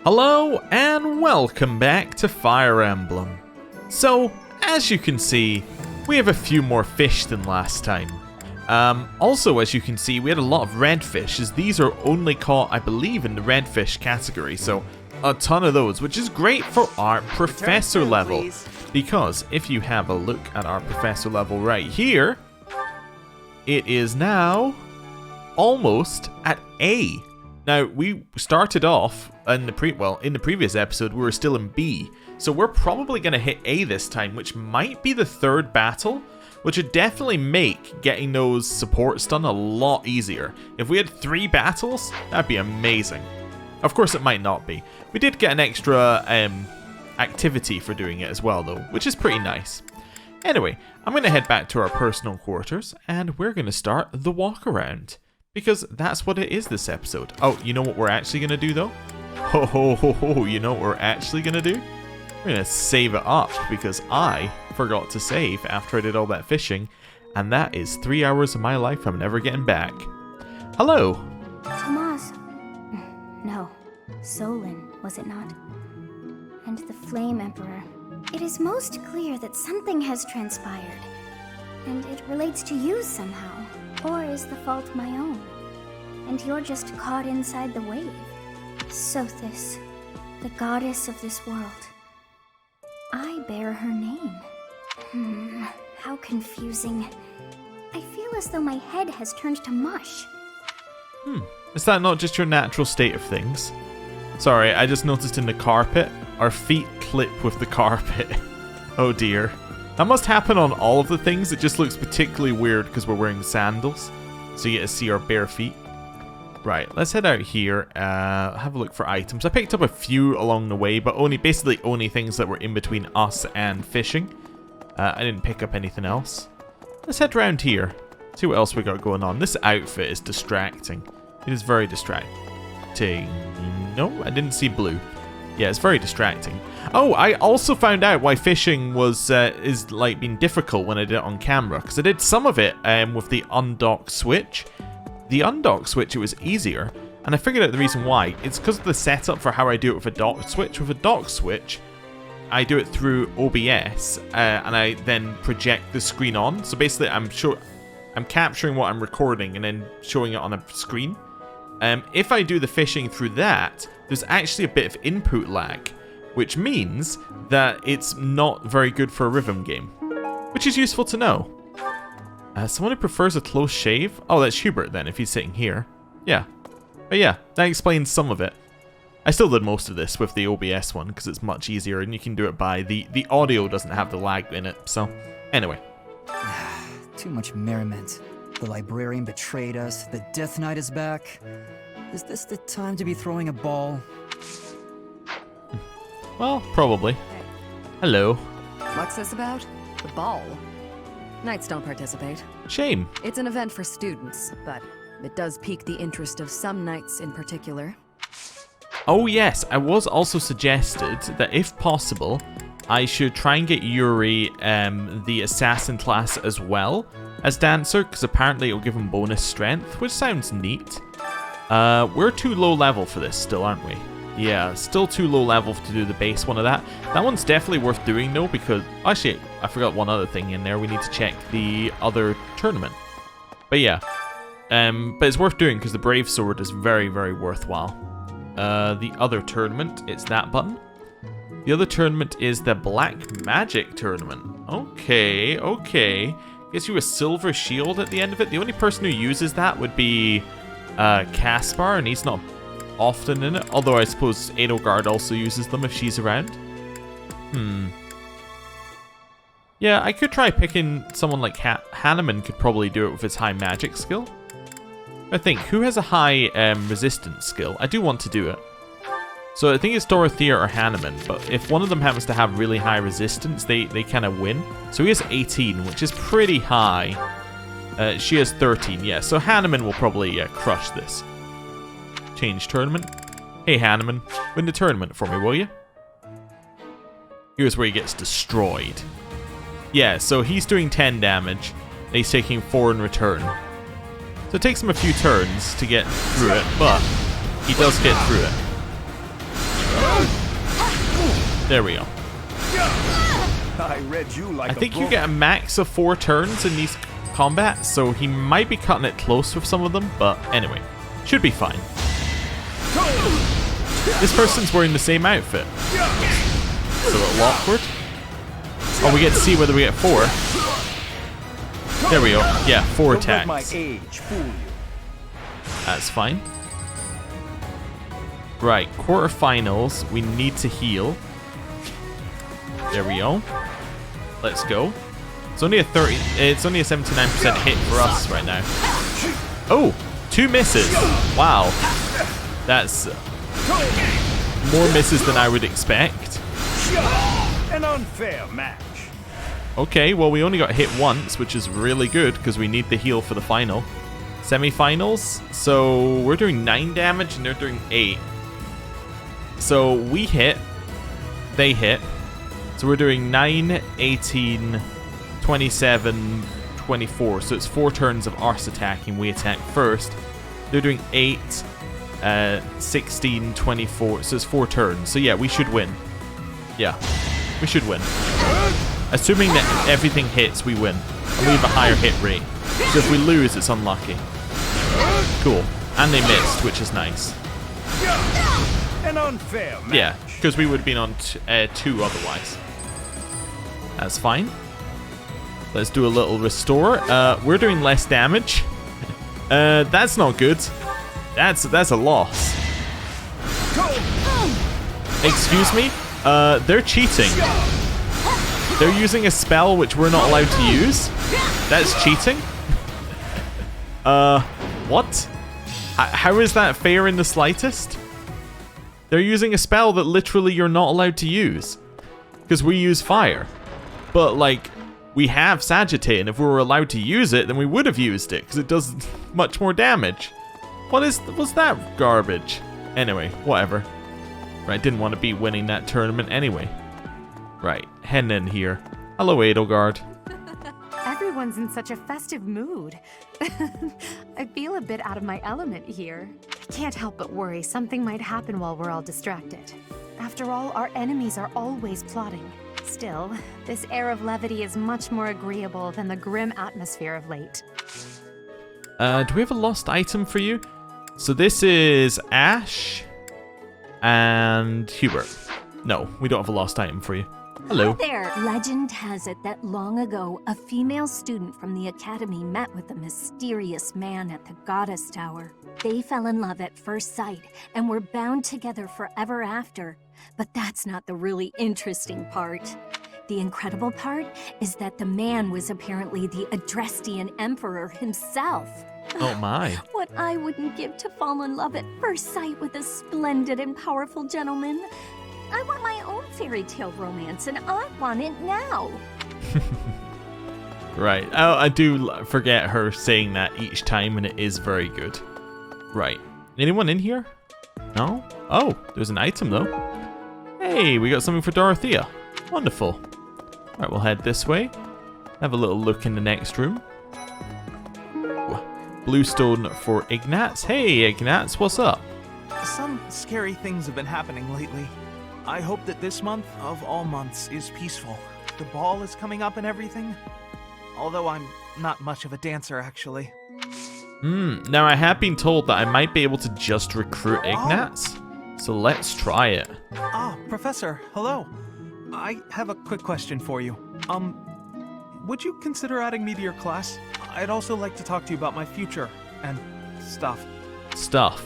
Hello and welcome back to Fire Emblem. So, as you can see, we have a few more fish than last time. Also, as you can see, we had a lot of redfish, as these are only caught, I believe, in the redfish category, so a ton of those, which is great for our professor level. Because if you have a look at our professor level right here, it is now almost at A. Now, we started off in the previous episode, we were still in B. So we're probably going to hit A this time, which might be the third battle, which would definitely make getting those supports done a lot easier. If we had 3 battles, that'd be amazing. Of course, it might not be. We did get an extra activity for doing it as well, though, which is pretty nice. Anyway, I'm going to head back to our personal quarters, and we're going to start the walk around. Because that's what it is this episode. Oh, you know what we're actually going to do, though? Ho ho ho ho, you know what we're actually going to do? We're going to save it up, because I forgot to save after I did all that fishing, and that is 3 hours of my life I'm never getting back. Hello! Tomas. No. Solon, was it not? And the Flame Emperor. It is most clear that something has transpired, and it relates to you somehow. Or is the fault my own? And you're just caught inside the wave. Sothis, the goddess of this world. I bear her name. How confusing. I feel as though my head has turned to mush. Is that not just your natural state of things? Sorry, I just noticed in the carpet, our feet clip with the carpet. Oh dear. That must happen on all of the things. It just looks particularly weird because we're wearing sandals. So you get to see our bare feet. Right, let's head out here. Have a look for items. I picked up a few along the way, but basically only things that were in between us and fishing. I didn't pick up anything else. Let's head around here. See what else we got going on. This outfit is distracting. It is very distracting. No, I didn't see blue. Yeah, it's very distracting. Oh, I also found out why fishing is like being difficult when I did it on camera, because I did some of it with the undock switch. The undock switch, it was easier, and I figured out the reason why. It's because of the setup for how I do it with a dock switch. With a dock switch, I do it through OBS, and I then project the screen on. So basically, I'm capturing what I'm recording and then showing it on a screen. If I do the fishing through that, there's actually a bit of input lag, which means that it's not very good for a rhythm game, which is useful to know. Someone who prefers a close shave? Oh, that's Hubert then, if he's sitting here. Yeah. But yeah, that explains some of it. I still did most of this with the OBS one, because it's much easier, and you can do it by the audio doesn't have the lag in it, so anyway. Too much merriment. The librarian betrayed us, the Death Knight is back. Is this the time to be throwing a ball? Well, probably. Hello. What's this about? The ball? Knights don't participate. Shame. It's an event for students, but it does pique the interest of some knights in particular. Oh yes, I was also suggested that if possible, I should try and get Yuri the assassin class as well as dancer, because apparently it'll give him bonus strength, which sounds neat. We're too low level for this still, aren't we? Yeah, still too low level to do the base one of that. That one's definitely worth doing though, because actually I forgot one other thing in there. We need to check the other tournament. But yeah, but it's worth doing because the Brave Sword is very, very worthwhile. The other tournament, it's that button. The other tournament is the Black Magic tournament. Okay. Gets you a silver shield at the end of it. The only person who uses that would be Caspar, and he's not often in it. Although I suppose Edelgard also uses them if she's around. Yeah, I could try picking someone like Hanuman could probably do it with his high magic skill. I think, who has a high resistance skill? I do want to do it. So I think it's Dorothea or Hanuman, but if one of them happens to have really high resistance, they kind of win. So he has 18, which is pretty high. She has 13, yeah. So Hanuman will probably crush this. Change tournament. Hey Hanuman, win the tournament for me, will you? Here's where he gets destroyed. Yeah, so he's doing 10 damage, and he's taking 4 in return. So it takes him a few turns to get through it, but he does get through it. There we go. I read you like I think you get a max of 4 turns in these combats, so he might be cutting it close with some of them, but anyway, should be fine. This person's wearing the same outfit. It's a little awkward. Oh, we get to see whether we get 4. There we go. Yeah, 4 Don't let my attacks. age fool you. That's fine. Right, quarterfinals. We need to heal. There we go. Let's go. It's only a 79% hit for us right now. Oh, 2 misses. Wow. That's more misses than I would expect. An unfair match. Okay, well, we only got hit once, which is really good because we need the heal for the final. Semifinals. So we're doing 9 damage and they're doing 8. So we hit. They hit. So we're doing 9, 18, 27, 24. So it's 4 turns of us attacking. We attack first. They're doing 8, 16, 24. So it's 4 turns. So yeah, we should win. Yeah, we should win. Assuming that everything hits, we win. And we have a higher hit rate. So if we lose, it's unlucky. Cool. And they missed, which is nice. An unfair match. Yeah, because we would have been on 2 otherwise. That's fine. Let's do a little restore. We're doing less damage. That's not good. That's a loss. Excuse me? They're cheating. They're using a spell which we're not allowed to use. That's cheating? What? How is that fair in the slightest? They're using a spell that literally you're not allowed to use. Because we use fire. But, like, we have Sagittate, and if we were allowed to use it, then we would have used it, because it does much more damage. What's that garbage? Anyway, whatever. Right, didn't want to be winning that tournament anyway. Right, heading in here. Hello, Edelgard. Everyone's in such a festive mood. I feel a bit out of my element here. I can't help but worry something might happen while we're all distracted. After all, our enemies are always plotting. Still, this air of levity is much more agreeable than the grim atmosphere of late. Do we have a lost item for you? So this is Ash and Hubert. No, we don't have a lost item for you. Hello. Hi there. Legend has it that long ago, a female student from the academy met with a mysterious man at the Goddess Tower. They fell in love at first sight and were bound together forever after. But that's not the really interesting part. The incredible part is that the man was apparently the Adrestian Emperor himself. Oh my. What I wouldn't give to fall in love at first sight with a splendid and powerful gentleman. I want my own fairy tale romance, and I want it now. Right. Oh, I do forget her saying that each time, and it is very good. Right. Anyone in here? No? Oh, there's an item, though. Hey, we got something for Dorothea. Wonderful. Right, we'll head this way. Have a little look in the next room. Bluestone for Ignatz. Hey, Ignatz, what's up? Some scary things have been happening lately. I hope that this month, of all months, is peaceful. The ball is coming up and everything. Although I'm not much of a dancer, actually. Now I have been told that I might be able to just recruit Ignatz. So let's try it. Ah, Professor, hello. I have a quick question for you. Would you consider adding me to your class? I'd also like to talk to you about my future and stuff. Stuff.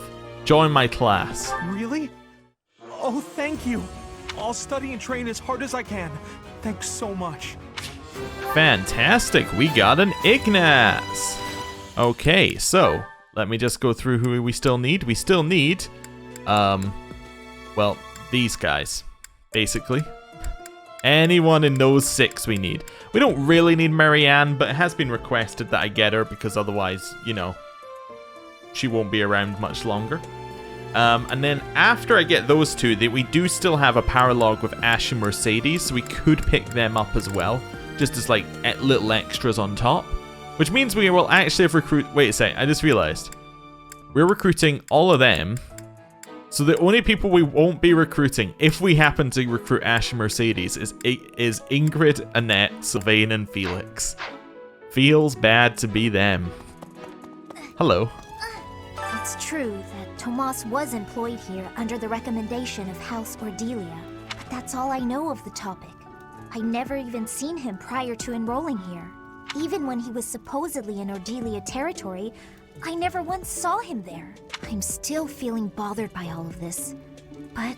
Join my class. Really? Oh, thank you. I'll study and train as hard as I can. Thanks so much. Fantastic. We got an Ignatz. Okay, so let me just go through who we still need. We still need, well, these guys, basically. Anyone in those 6 we need. We don't really need Marianne, but it has been requested that I get her because otherwise, you know, she won't be around much longer. And then after I get those 2, we do still have a paralog with Ash and Mercedes, so we could pick them up as well, just as like little extras on top. Which means we will actually have wait a sec, I just realized. We're recruiting all of them, So the only people we won't be recruiting, if we happen to recruit Ash and Mercedes, is Ingrid, Annette, Sylvain, and Felix. Feels bad to be them. Hello. It's true that Tomas was employed here under the recommendation of House Ordelia, but that's all I know of the topic. I never even seen him prior to enrolling here. Even when he was supposedly in Ordelia territory, I never once saw him there. I'm still feeling bothered by all of this, but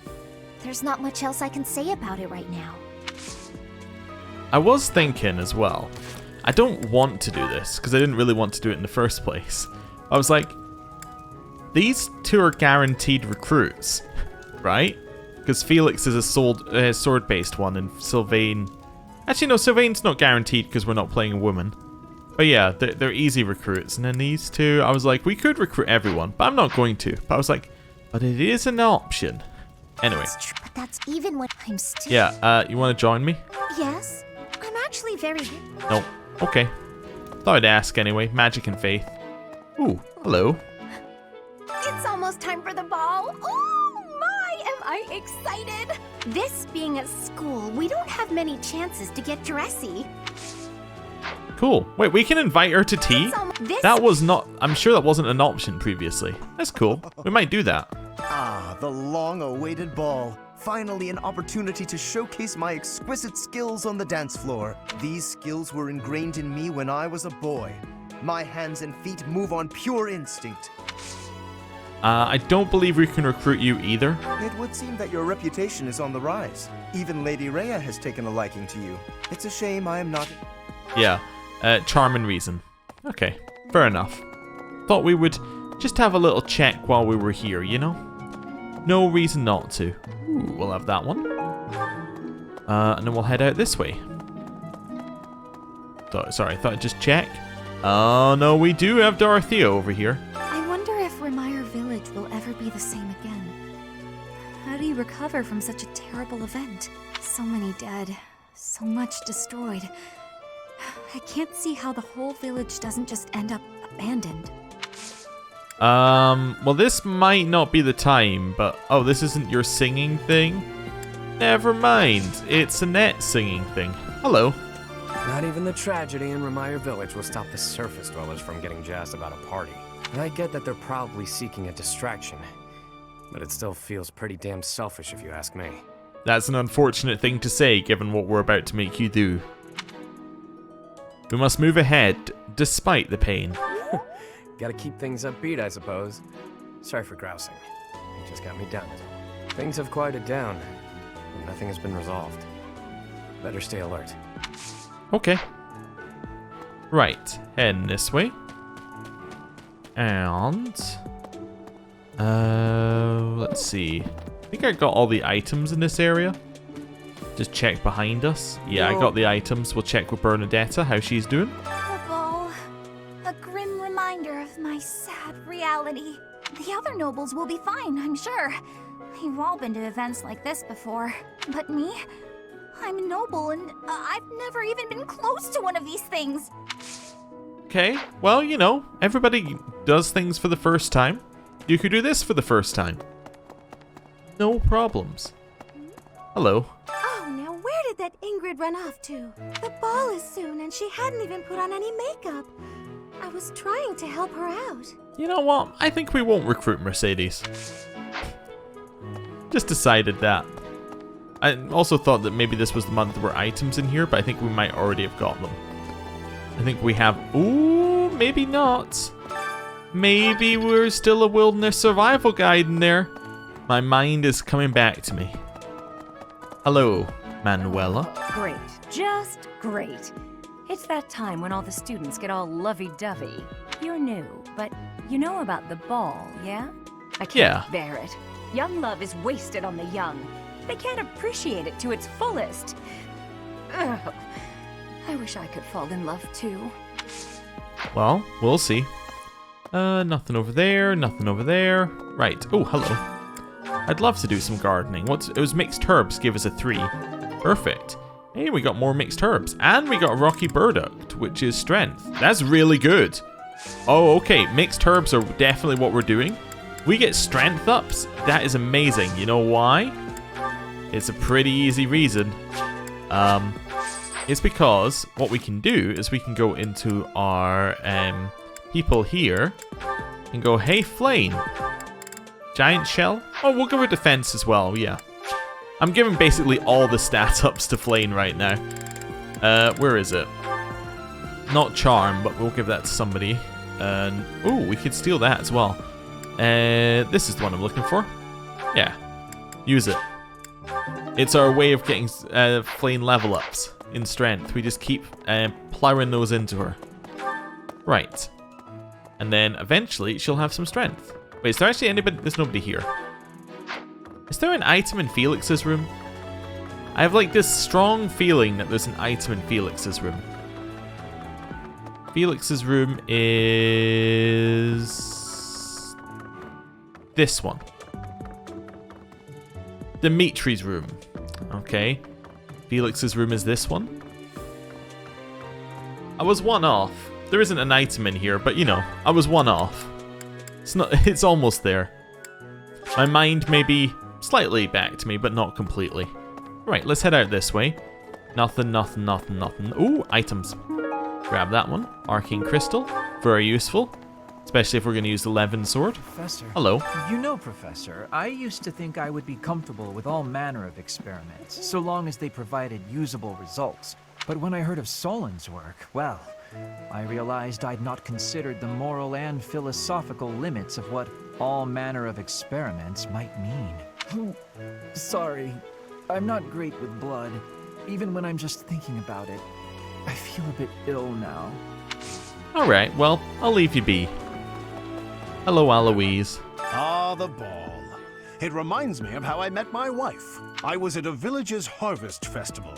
there's not much else I can say about it right now. I was thinking as well, I don't want to do this, because I didn't really want to do it in the first place. I was like, these two are guaranteed recruits, right? Because Felix is a sword-based one, and Sylvain... Actually, no, Sylvain's not guaranteed because we're not playing a woman. But yeah, they're easy recruits. And then these two, I was like, we could recruit everyone, but I'm not going to. But I was like, but it is an option. Anyway. But that's even when I'm still... Yeah, you want to join me? Yes, I'm actually very... No. Okay. Thought I'd ask anyway. Magic and faith. Ooh, hello. It's almost time for the ball. Oh my, am I excited! This being at school, we don't have many chances to get dressy. Cool. Wait, we can invite her to tea? That was not... I'm sure that wasn't an option previously. That's cool. We might do that. Ah, the long-awaited ball. Finally an opportunity to showcase my exquisite skills on the dance floor. These skills were ingrained in me when I was a boy. My hands and feet move on pure instinct. I don't believe we can recruit you either. It would seem that your reputation is on the rise. Even Lady Rhea has taken a liking to you. It's a shame I am not... Yeah, charm and reason. Okay, fair enough. Thought we would just have a little check while we were here, you know? No reason not to. Ooh, we'll have that one. And then we'll head out this way. Sorry, I thought I'd just check. Oh, no, we do have Dorothea over here. I wonder if Remire Village will ever be the same again. How do you recover from such a terrible event? So many dead, so much destroyed. I can't see how the whole village doesn't just end up abandoned. Well, this might not be the time, but... Oh, this isn't your singing thing? Never mind. It's Annette's singing thing. Hello. Not even the tragedy in Remire Village will stop the surface dwellers from getting jazzed about a party. And I get that they're probably seeking a distraction, but it still feels pretty damn selfish if you ask me. That's an unfortunate thing to say, given what we're about to make you do. We must move ahead, despite the pain. Gotta keep things upbeat, I suppose. Sorry for grousing. You just got me down. Things have quieted down, and nothing has been resolved. Better stay alert. Okay. Right, heading this way. And... let's see. I think I got all the items in this area. Just check behind us. Yeah, I got the items. We'll check with Bernadetta, how she's doing. The ball. A grim reminder of my sad reality. The other nobles will be fine, I'm sure. We've all been to events like this before. But me? I'm a noble and I've never even been close to one of these things. Okay, well, you know, everybody does things for the first time. You could do this for the first time. No problems. Hello. Oh, now where did that Ingrid run off to? The ball is soon and she hadn't even put on any makeup. I was trying to help her out. You know what? I think we won't recruit Mercedes. Just decided that. I also thought that maybe this was the month there were items in here, but I think we might already have got them. I think we have... Ooh, maybe not. Maybe we're still a wilderness survival guide in there. My mind is coming back to me. Hello, Manuela. Great. Just great. It's that time when all the students get all lovey-dovey. You're new, but you know about the ball, yeah? I can't bear it. Young love is wasted on the young. They can't appreciate it to its fullest. Ugh. I wish I could fall in love too. Well, we'll see. Nothing over there, nothing over there. Right. Oh, hello. I'd love to do some gardening. It was mixed herbs, give us a 3. Perfect. Hey, we got more mixed herbs. And we got a rocky burdock, which is strength. That's really good. Oh, okay. Mixed herbs are definitely what we're doing. We get strength ups. That is amazing. You know why? It's a pretty easy reason. It's because what we can do is we can go into our people here and go, hey, Flame. Giant shell? Oh, we'll give her defense as well, yeah. I'm giving basically all the stat ups to Flame right now. Where is it? Not charm, but we'll give that to somebody. Oh, we could steal that as well. This is the one I'm looking for. Yeah, use it. It's our way of getting Flame level ups in strength. We just keep plowing those into her. Right. And then eventually she'll have some strength. Wait, is there actually anybody? There's nobody here. Is there an item in Felix's room? I have like this strong feeling that there's an item in Felix's room. Felix's room is this one. Dimitri's room. Okay. Felix's room is this one. I was one off. There isn't an item in here, but you know, I was one off. It's not. It's almost there. My mind may be slightly back to me, but not completely. Right, let's head out this way. Nothing, nothing, nothing, nothing. Ooh, items. Grab that one. Arcane crystal. Very useful. Especially if we're going to use the Levin sword. Professor. Hello. You know, Professor, I used to think I would be comfortable with all manner of experiments, so long as they provided usable results. But when I heard of Solin's work, well, I realized I'd not considered the moral and philosophical limits of what all manner of experiments might mean. Sorry, I'm not great with blood. Even when I'm just thinking about it, I feel a bit ill now. Alright, well, I'll leave you be. Hello, Aloise. Ah, the ball. It reminds me of how I met my wife. I was at a village's harvest festival.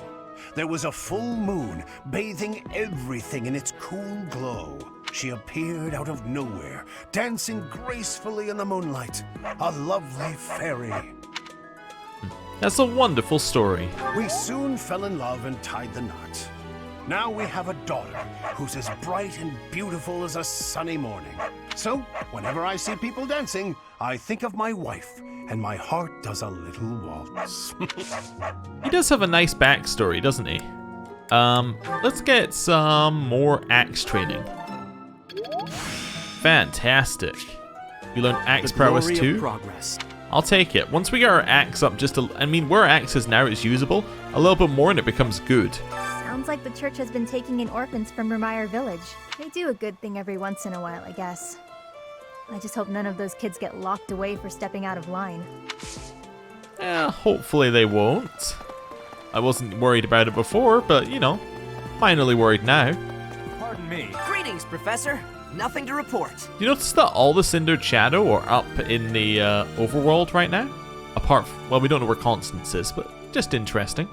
There was a full moon, bathing everything in its cool glow. She appeared out of nowhere, dancing gracefully in the moonlight. A lovely fairy. That's a wonderful story. We soon fell in love and tied the knot. Now we have a daughter who's as bright and beautiful as a sunny morning. So, whenever I see people dancing, I think of my wife, and my heart does a little waltz. He does have a nice backstory, doesn't he? Let's get some more axe training. Fantastic. You learn axe prowess too? Progress. I'll take it. Once we get our axe up just a... I mean, where our axe is now is usable. A little bit more and it becomes good. Sounds like the church has been taking in orphans from Remire Village. They do a good thing every once in a while, I guess. I just hope none of those kids get locked away for stepping out of line. Hopefully they won't. I wasn't worried about it before, but, you know, finally worried now. Pardon me. Greetings, Professor. Nothing to report. Do you notice that all the Cindered Shadow are up in the overworld right now? Apart from, well, we don't know where Constance is, but just interesting.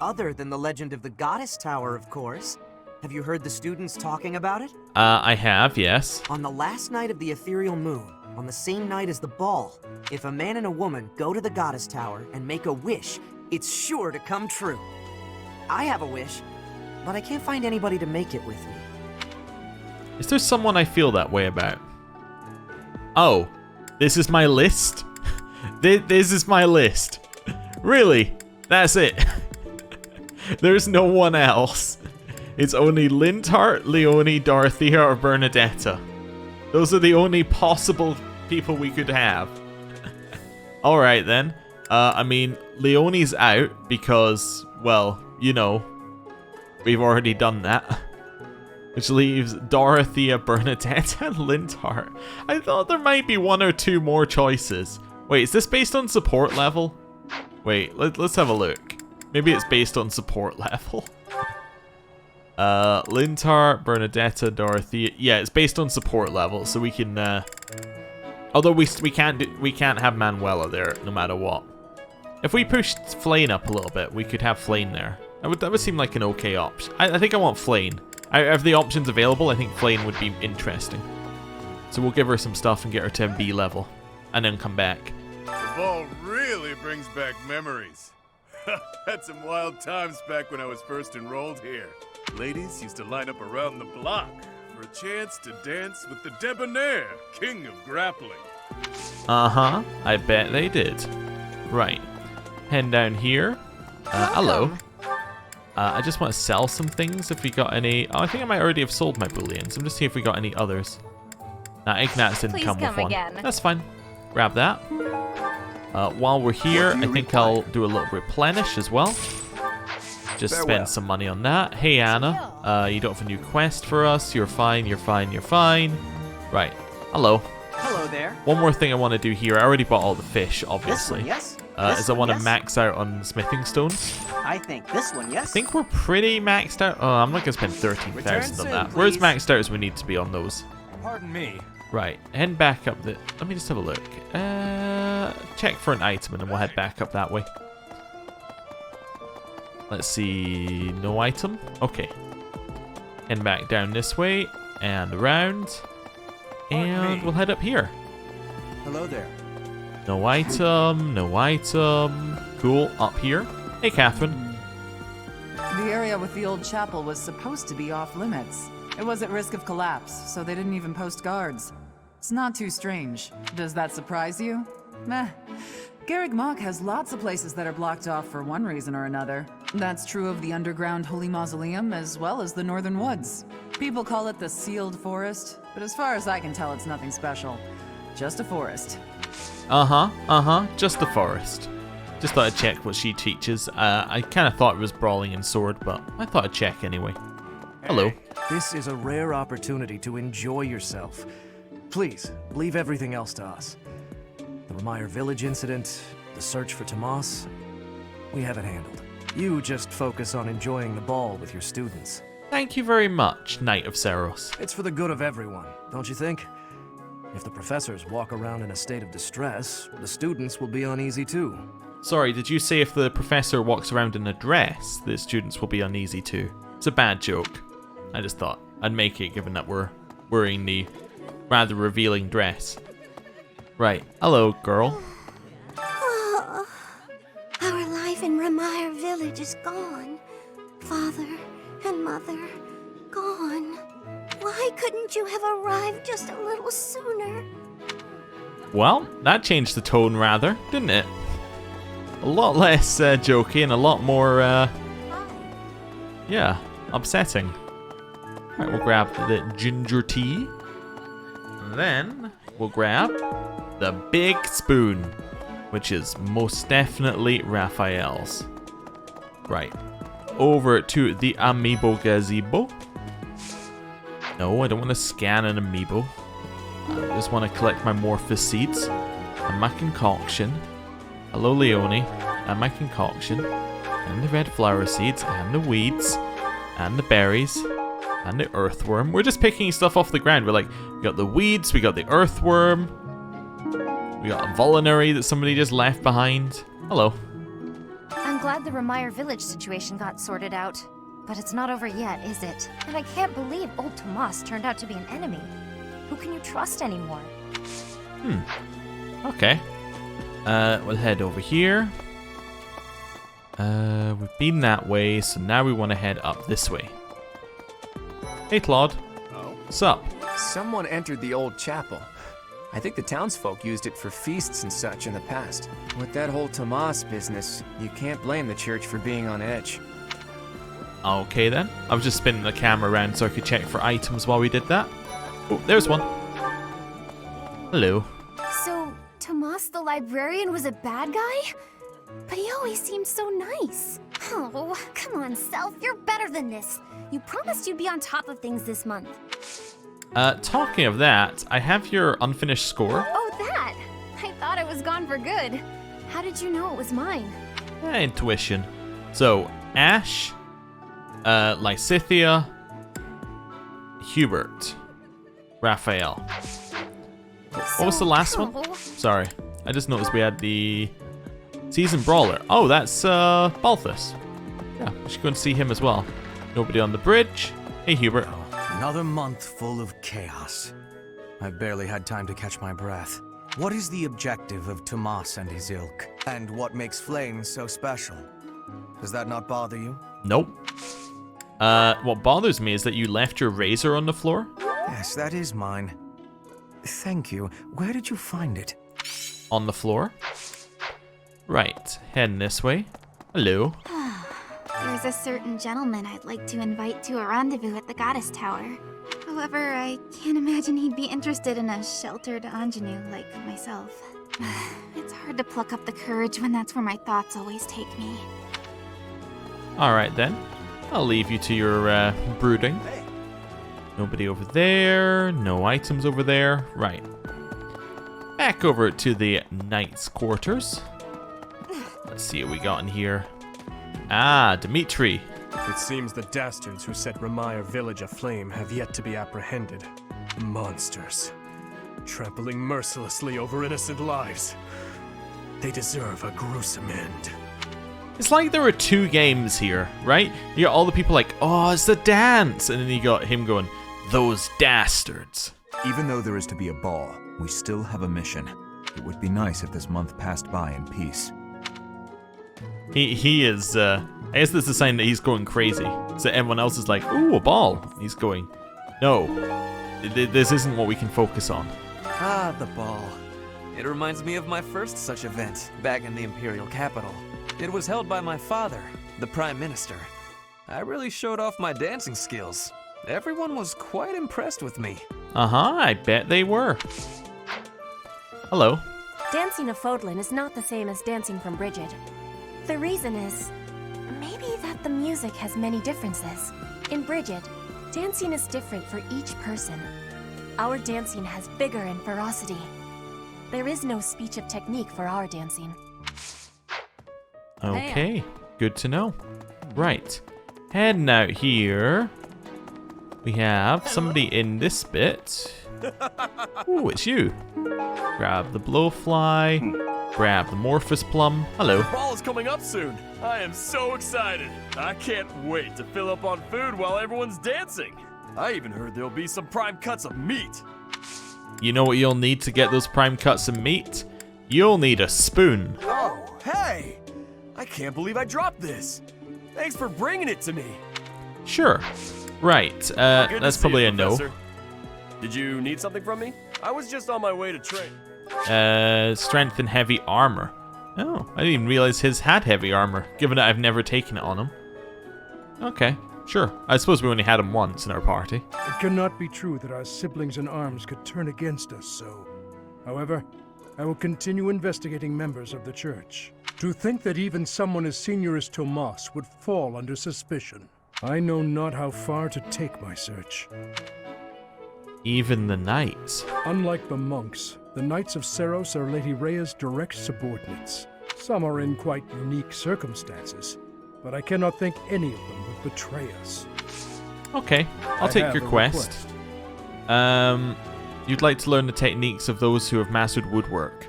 Other than the legend of the Goddess Tower, of course. Have you heard the students talking about it? I have, yes. On the last night of the ethereal moon, on the same night as the ball, if a man and a woman go to the Goddess Tower and make a wish, it's sure to come true. I have a wish, but I can't find anybody to make it with me. Is there someone I feel that way about? Oh, this is my list? This is my list. Really? That's it. There's no one else. It's only Linthart, Leonie, Dorothea, or Bernadetta. Those are the only possible people we could have. Alright then. I mean, Leonie's out because, well, you know, we've already done that. Which leaves Dorothea, Bernadetta, and Linthart. I thought there might be one or two more choices. Wait, is this based on support level? Wait, let's have a look. Maybe it's based on support level. Linthart, Bernadetta, Dorothea. Yeah, it's based on support level, so we can. Although we can't have Manuela there no matter what. If we pushed Flane up a little bit, we could have Flane there. That would seem like an okay option. I think I want Flane. Out of the options available, I think Flane would be interesting. So we'll give her some stuff and get her to B level, and then come back. The ball really brings back memories. Had some wild times back when I was first enrolled here. Ladies used to line up around the block for a chance to dance with the debonair king of grappling. Uh-huh. I bet they did. Right. Head down here. Hello. I just want to sell some things if we got any... Oh, I think I might already have sold my bullions. I'm just seeing if we got any others. Nah, Ignatz didn't come with one. Again. That's fine. Grab that. While we're here, I think I'll do a little replenish as well. Just spend some money on that. Hey, Anna. You don't have a new quest for us. You're fine, you're fine, you're fine. Right. Hello. Hello there. One more thing I want to do here. I already bought all the fish, obviously. This one, yes. Is I want to max out on smithing stones. I think this one, yes. I think we're pretty maxed out. Oh, I'm not going to spend 13,000 on that. We're as maxed out as we need to be on those. Pardon me. Right, head back up the... Let me just have a look. Check for an item and then we'll head back up that way. Let's see... No item? Okay. Head back down this way and around. And we'll head up here. Hello there. No item, no item. Cool, up here. Hey, Catherine. The area with the old chapel was supposed to be off limits. It was at risk of collapse, so they didn't even post guards. It's not too strange. Does that surprise you? Meh. Garreg Mach has lots of places that are blocked off for one reason or another. That's true of the underground Holy Mausoleum as well as the Northern Woods. People call it the Sealed Forest, but as far as I can tell, it's nothing special. Just a forest. Just the forest. Just thought I'd check what she teaches. I kind of thought it was brawling and sword, but I thought I'd check anyway. Hello. This is a rare opportunity to enjoy yourself. Please, leave everything else to us. The Remire Village incident, the search for Tomas, we have it handled. You just focus on enjoying the ball with your students. Thank you very much, Knight of Seros. It's for the good of everyone, don't you think? If the professors walk around in a state of distress, the students will be uneasy too. Sorry, did you say if the professor walks around in a dress, the students will be uneasy too? It's a bad joke. I just thought I'd make it given that we're wearing the rather revealing dress. Right. Hello, girl. Oh, our life in Remire Village is gone. Father and mother, gone. Why couldn't you have arrived just a little sooner? Well, that changed the tone rather, didn't it? A lot less jokey and a lot more, yeah, upsetting. Right, we'll grab the ginger tea. And then we'll grab the big spoon, which is most definitely Raphael's. Right. Over to the amiibo gazebo. No, I don't want to scan an amiibo. I just want to collect my Morphous seeds and my concoction. Hello, Leone. And my concoction. And the red flower seeds. And the weeds. And the berries. And the earthworm. We're just picking stuff off the ground. We're like, we got the weeds. We got the earthworm. We got a Volinary that somebody just left behind. Hello. I'm glad the Remire Village situation got sorted out. But it's not over yet, is it? And I can't believe old Tomas turned out to be an enemy. Who can you trust anymore? Okay. We'll head over here. We've been that way, so now we want to head up this way. Hey, Claude. Oh. What's up? Someone entered the old chapel. I think the townsfolk used it for feasts and such in the past. With that whole Tomas business, you can't blame the church for being on edge. Okay then. I was just spinning the camera around so I could check for items while we did that. Oh, there's one. Hello. So, Tomas the librarian was a bad guy? But he always seemed so nice. Oh, come on, Self. You're better than this. You promised you'd be on top of things this month. Talking of that, I have your unfinished score. Oh, that! I thought it was gone for good. How did you know it was mine? Intuition. So, Ash, Lysithia, Hubert, Raphael. What was the last one? Sorry, I just noticed we had the Season Brawler. Oh, that's Balthus. Yeah, we should go and see him as well. Nobody on the bridge. Hey, Hubert. Another month full of chaos. I've barely had time to catch my breath. What is the objective of Tomas and his ilk? And what makes Flames so special? Does that not bother you? Nope. What bothers me is that you left your razor on the floor. Yes, that is mine. Thank you. Where did you find it? On the floor. Right, heading this way. Hello. There's a certain gentleman I'd like to invite to a rendezvous at the Goddess Tower. However, I can't imagine he'd be interested in a sheltered ingenue like myself. It's hard to pluck up the courage when that's where my thoughts always take me. Alright then. I'll leave you to your brooding. Nobody over there. No items over there. Right. Back over to the knight's quarters. Let's see what we got in here. Ah, Dimitri. It seems the dastards who set Remire village aflame have yet to be apprehended. Monsters. Trampling mercilessly over innocent lives. They deserve a gruesome end. It's like there are two games here, right? You got all the people like, oh, it's the dance. And then you got him going, those dastards. Even though there is to be a ball, we still have a mission. It would be nice if this month passed by in peace. He is, I guess that's a sign that he's going crazy. So everyone else is like, ooh, a ball. He's going, no, this isn't what we can focus on. Ah, the ball. It reminds me of my first such event, back in the Imperial capital. It was held by my father, the Prime Minister. I really showed off my dancing skills. Everyone was quite impressed with me. Uh-huh, I bet they were. Hello. Dancing of Fódlan is not the same as dancing from Bridget. The reason is, maybe that the music has many differences. In Bridget, dancing is different for each person. Our dancing has vigor and ferocity. There is no speech of technique for our dancing. Okay, good to know. Right, heading out here. We have somebody in this bit. Ooh, it's you. Grab the blowfly. Grab the Morphous Plum. Hello. The ball is coming up soon. I am so excited. I can't wait to fill up on food while everyone's dancing. I even heard there'll be some prime cuts of meat. You know what you'll need to get those prime cuts of meat? You'll need a spoon. Oh, hey! I can't believe I dropped this. Thanks for bringing it to me. Sure. Right, that's probably a no. Did you need something from me? I was just on my way to train. Strength and heavy armor. Oh, I didn't even realize his had heavy armor, given that I've never taken it on him. Okay, sure. I suppose we only had him once in our party. It cannot be true that our siblings in arms could turn against us so. However, I will continue investigating members of the church. To think that even someone as senior as Tomas would fall under suspicion. I know not how far to take my search. Even the knights. Unlike the monks, the Knights of Seros are Lady Rhea's direct subordinates. Some are in quite unique circumstances, but I cannot think any of them would betray us. Okay, I'll take your quest. You'd like to learn the techniques of those who have mastered woodwork.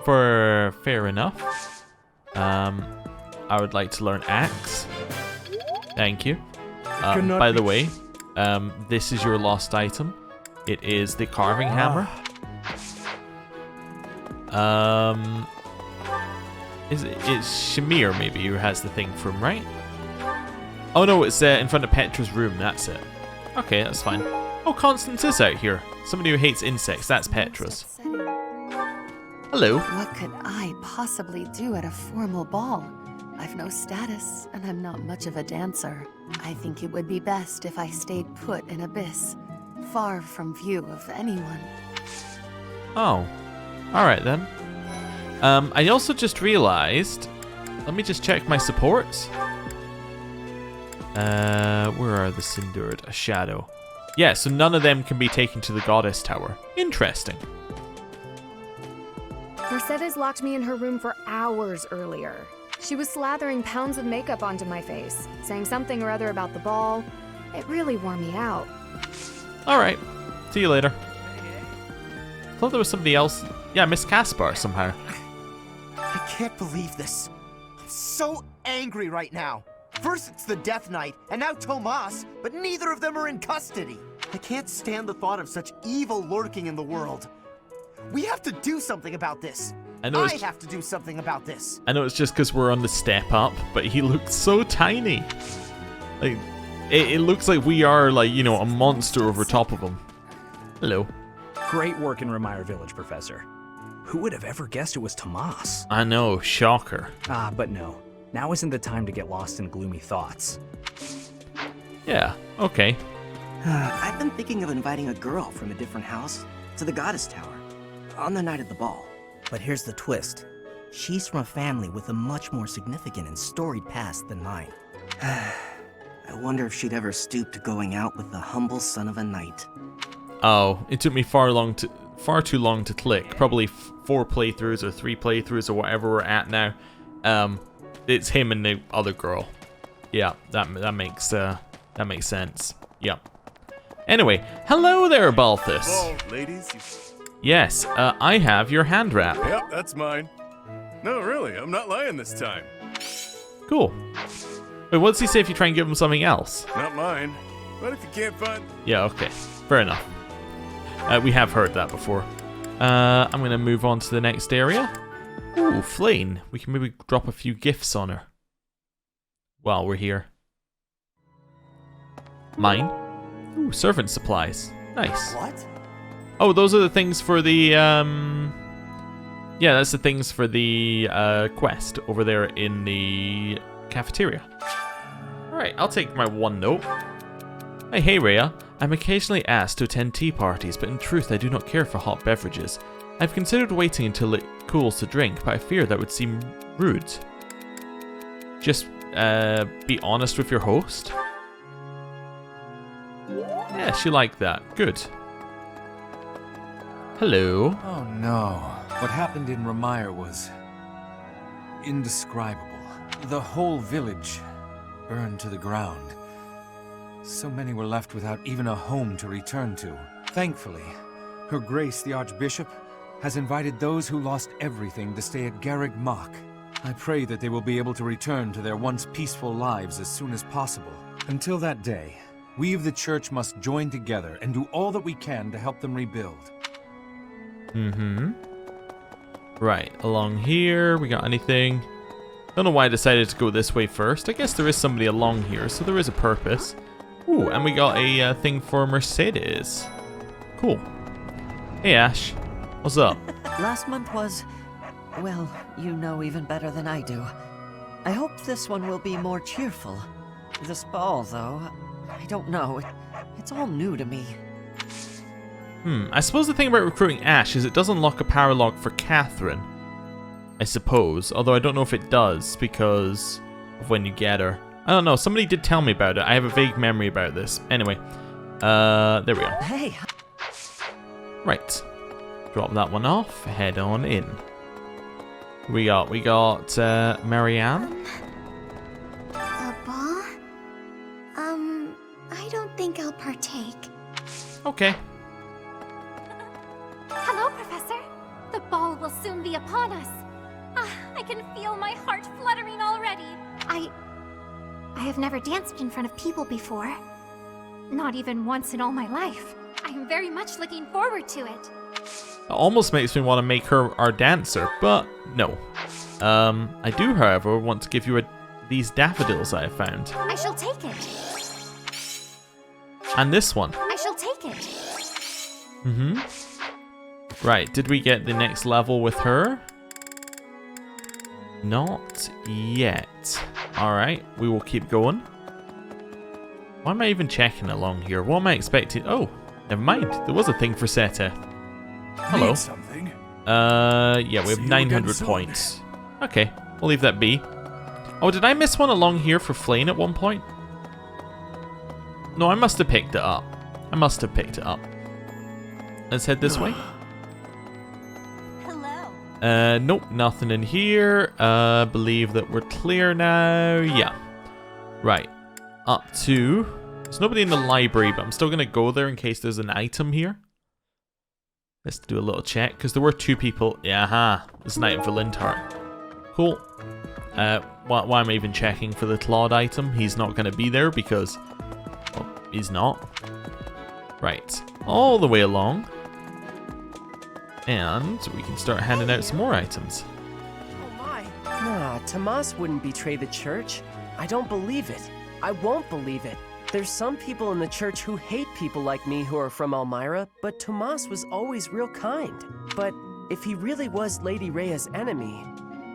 Fair enough. I would like to learn axe. Thank you. By the way, this is your lost item. It is the carving hammer. It's Shamir maybe who has the thing from, right? Oh no, it's in front of Petra's room. That's it. Okay, that's fine. Oh, Constance is out here. Somebody who hates insects. That's Petra's. Hello. What could I possibly do at a formal ball? I've no status, and I'm not much of a dancer. I think it would be best if I stayed put in Abyss, far from view of anyone. Oh. Alright then. I also just realized... Let me just check my supports. Where are the Sindured? A shadow. Yeah, so none of them can be taken to the Goddess Tower. Interesting. Mercedes locked me in her room for hours earlier. She was slathering pounds of makeup onto my face, saying something or other about the ball. It really wore me out. Alright. See you later. I thought there was somebody else. Yeah, Miss Caspar somehow. I can't believe this. I'm so angry right now. First it's the Death Knight, and now Tomas, but neither of them are in custody. I can't stand the thought of such evil lurking in the world. We have to do something about this. I have to do something about this. I know it's just because we're on the step up, but he looks so tiny. Like, it looks like we are, like, you know, a monster over top of him. Hello. Great work in Remire Village, Professor. Who would have ever guessed it was Tomas? I know, shocker. But no. Now isn't the time to get lost in gloomy thoughts. Yeah, okay. I've been thinking of inviting a girl from a different house to the Goddess Tower on the night of the ball. But here's the twist. She's from a family with a much more significant and storied past than mine. I wonder if she'd ever stoop to going out with the humble son of a knight. Oh, it took me far too long to click. Probably 4 playthroughs or 3 playthroughs or whatever we're at now. It's him and the other girl. Yeah, that makes sense. Yeah. Anyway, hello there, Balthus. Oh, ladies. Yes, I have your hand wrap. Yep, that's mine. No, really, I'm not lying this time. Cool. Wait, what does he say if you try and give him something else? Not mine. But if you can't find... Yeah, okay. Fair enough. We have heard that before. I'm going to move on to the next area. Ooh, Flane. We can maybe drop a few gifts on her while we're here. Mine. Ooh, servant supplies. Nice. What? Oh, those are the things for the, yeah, that's the things for the quest over there in the cafeteria. Alright, I'll take my one note. Hey Rhea. I'm occasionally asked to attend tea parties, but in truth I do not care for hot beverages. I've considered waiting until it cools to drink, but I fear that would seem rude. Just, be honest with your host. Yeah, she liked that. Good. Hello. Oh no. What happened in Remire was indescribable. The whole village burned to the ground. So many were left without even a home to return to. Thankfully, Her Grace the Archbishop has invited those who lost everything to stay at Garreg Mach. I pray that they will be able to return to their once peaceful lives as soon as possible. Until that day, we of the Church must join together and do all that we can to help them rebuild. Right, along here, we got anything? Don't know why I decided to go this way first. I guess there is somebody along here, so there is a purpose. Ooh, and we got a thing for Mercedes. Cool. Hey, Ash. What's up? Last month was, well, you know even better than I do. I hope this one will be more cheerful. This ball, though, I don't know. It's all new to me. I suppose the thing about recruiting Ash is it does unlock a power log for Catherine. I suppose, although I don't know if it does because of when you get her. I don't know, somebody did tell me about it. I have a vague memory about this. Anyway, there we are. Hey. Right. Drop that one off, head on in. We got Marianne. A ball? I don't think I'll partake. Okay. Hello, Professor. The ball will soon be upon us. I can feel my heart fluttering already. I have never danced in front of people before. Not even once in all my life. I am very much looking forward to it. It almost makes me want to make her our dancer, but no. I do, however, want to give you these daffodils I have found. I shall take it. And this one. I shall take it. Right, did we get the next level with her? Not yet. Alright, we will keep going. Why am I even checking along here? What am I expecting? Oh, never mind. There was a thing for Seta. Hello. Need something? Yeah, we have 900 points. Okay, we'll leave that be. Oh, did I miss one along here for Flane at one point? No, I must have picked it up. Let's head this way. Nope, nothing in here. Believe that we're clear now. Yeah. Right. Up to... There's nobody in the library, but I'm still going to go there in case there's an item here. Let's do a little check, because there were 2 people. Yeah, there's an item for Linthart. Cool. Why am I even checking for the Claude item? He's not going to be there because... Well, he's not. Right. All the way along. And we can start handing out some more items. Oh my. Nah, Tomas wouldn't betray the church. I don't believe it. I won't believe it. There's some people in the church who hate people like me who are from Elmira, but Tomas was always real kind. But if he really was Lady Rhea's enemy,